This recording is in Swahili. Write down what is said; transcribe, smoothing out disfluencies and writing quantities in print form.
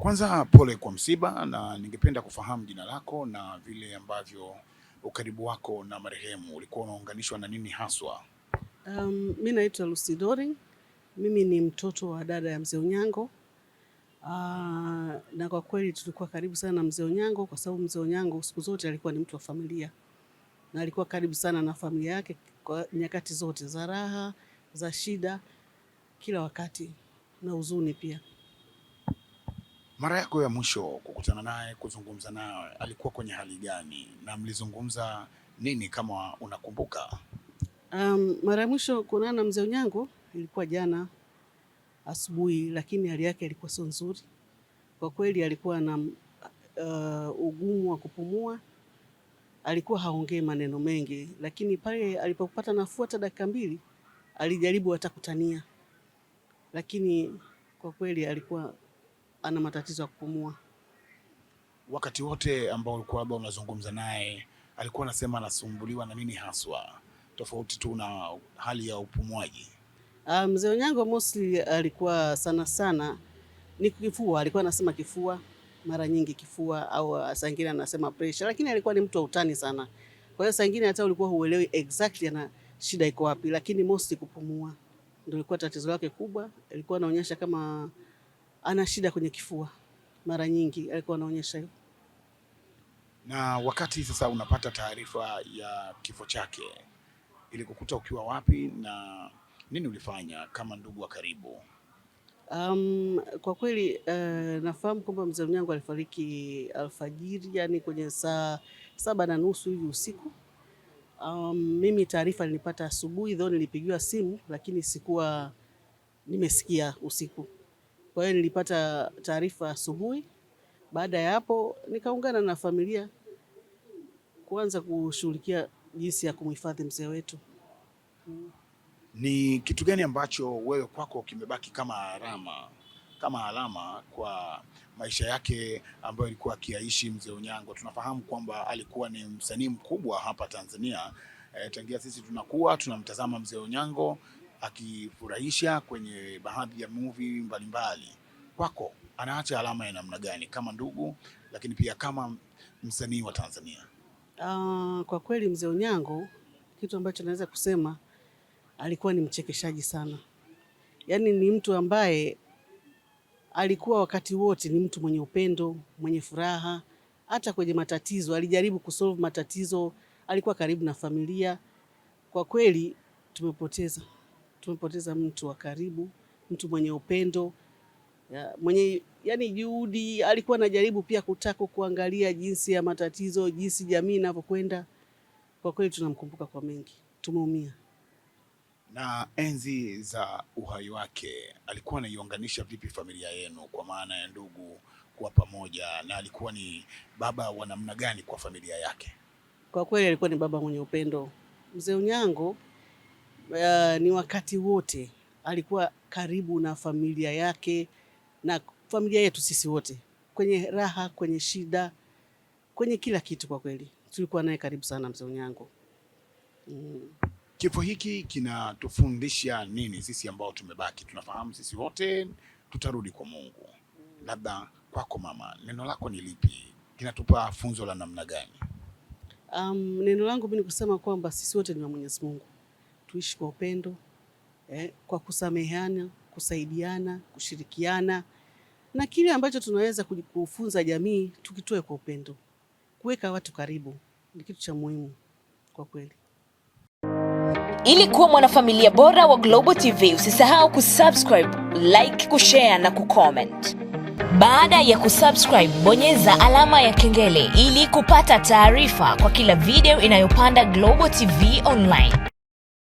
Kwanza pole kwa msiba, na ningependa kufahamu jina lako na vile ambavyo ukaribu wako na marehemu ulikuwa unaunganishwa na nini haswa? Mimi naitwa Lucy Doring. Mimi ni mtoto wa dada ya Mzee Onyango. Na kwa kweli tulikuwa karibu sana na Mzee Onyango kwa sababu Mzee Onyango siku zote alikuwa ni mtu wa familia. Na alikuwa karibu sana na familia yake kwa nyakati zote za raha, za shida, kila wakati na huzuni pia. Mara yako ya mwisho kukutana naye, kuzungumza naye, alikuwa kwenye hali gani na mlizungumza nini kama unakumbuka? Mara ya mwisho kuonana na Mzee Onyango ilikuwa jana asubuhi, lakini hali yake ilikuwa sio nzuri. Kwa kweli alikuwa na ugumu wa kupumua. Alikuwa haongei maneno mengi, lakini pale alipopata nafuu hata dakika 2 alijaribu hata kutania. Lakini kwa kweli alikuwa ana matatizo ya kupumua. Wakati wote ambao ulikuwa labda unazungumza naye, alikuwa anasema anasumbuliwa na nini haswa, tofauti tu na hali ya upumuaji? Mzee Onyango mostly alikuwa sana ni kifua, alikuwa anasema kifua, mara nyingi kifua, au saa nyingine anasema pressure, lakini alikuwa ni mtu wa utani sana. Kwa hiyo saa nyingine hata ulikuwa huelewi exactly ana shida iko wapi, lakini mostly kupumua ndio ilikuwa tatizo lake kubwa. Alikuwa anaonyesha kama ana shida kwenye kifua. Mara nyingi alikuwa anaonyesha hivyo. Na wakati sasa unapata taarifa ya kifo chake, ili kukuta ukiwa wapi na nini ulifanya kama ndugu wa karibu? Kwa kweli nafahamu kwamba Mzee Onyango alifariki alfajiri, yani kwenye saa 7:30 hivi usiku. Mimi taarifa nilipata asubuhi, though nilipigiwa simu lakini sikuwa nimesikia usiku. Kwa hiyo nilipata taarifa asubuhi. Baada ya hapo nikaungana na familia kuanza kushughulikia jinsi ya kumhifadhi mzee wetu. Ni kitu gani ambacho wewe kwako kimebaki kama alama kwa maisha yake ambayo alikuwa akiishi Mzee Onyango? Tunafahamu kwamba alikuwa ni msanii mkubwa hapa Tanzania. Tangia sisi tunakuwa tunamtazama Mzee Onyango akifurahisha kwenye baadhi ya movie mbalimbali. Kwako anaacha alama ya namna gani kama ndugu, lakini pia kama msanii wa Tanzania? Kwa kweli Mzee Onyango, kitu ambacho naweza kusema, alikuwa ni mchekeshaji sana. Yaani ni mtu ambaye alikuwa wakati wote ni mtu mwenye upendo, mwenye furaha. Hata kwenye matatizo alijaribu kusolve matatizo, alikuwa karibu na familia. Kwa kweli tumepoteza mtu wa karibu, mtu mwenye upendo, mwenye yani juhudi. Alikuwa anajaribu pia kutaka kuangalia jinsi ya matatizo, jinsi jamii inavyokwenda. Kwa kweli tunamkumbuka kwa mengi, tumeumia. Na enzi za uhai wake alikuwa anaiunganisha vipi familia yenu, kwa maana ya ndugu kuwa pamoja, na alikuwa ni baba wa namna gani kwa familia yake? Kwa kweli alikuwa ni baba mwenye upendo. Mzee Onyango ni wakati wote alikuwa karibu na familia yake na familia yetu sisi wote, kwenye raha, kwenye shida, kwenye kila kitu. Kwa kweli tulikuwa naye karibu sana Mzee Onyango. Kifo hiki kinatufundisha nini sisi ambao tumebaki? Tunafahamu sisi wote tutarudi kwa Mungu. Labda kwako mama, neno lako ni lipi? Kinatupa funzo la namna gani? Neno langu mimi ni kusema kwamba sisi wote ni wa Mwenyezi Mungu. Tuishi kwa upendo, kwa kusameheana, kusaidiana, kushirikiana, na kile ambacho tunaweza kufunza jamii tukitoe kwa upendo. Kuweka watu karibu ni kitu cha muhimu kwa kweli. Ili kuwa mwanafamilia bora wa Global TV, usisahau kusubscribe, like, kushare na kucomment. Baada ya kusubscribe, bonyeza alama ya kengele ili kupata taarifa kwa kila video inayopanda Global TV Online.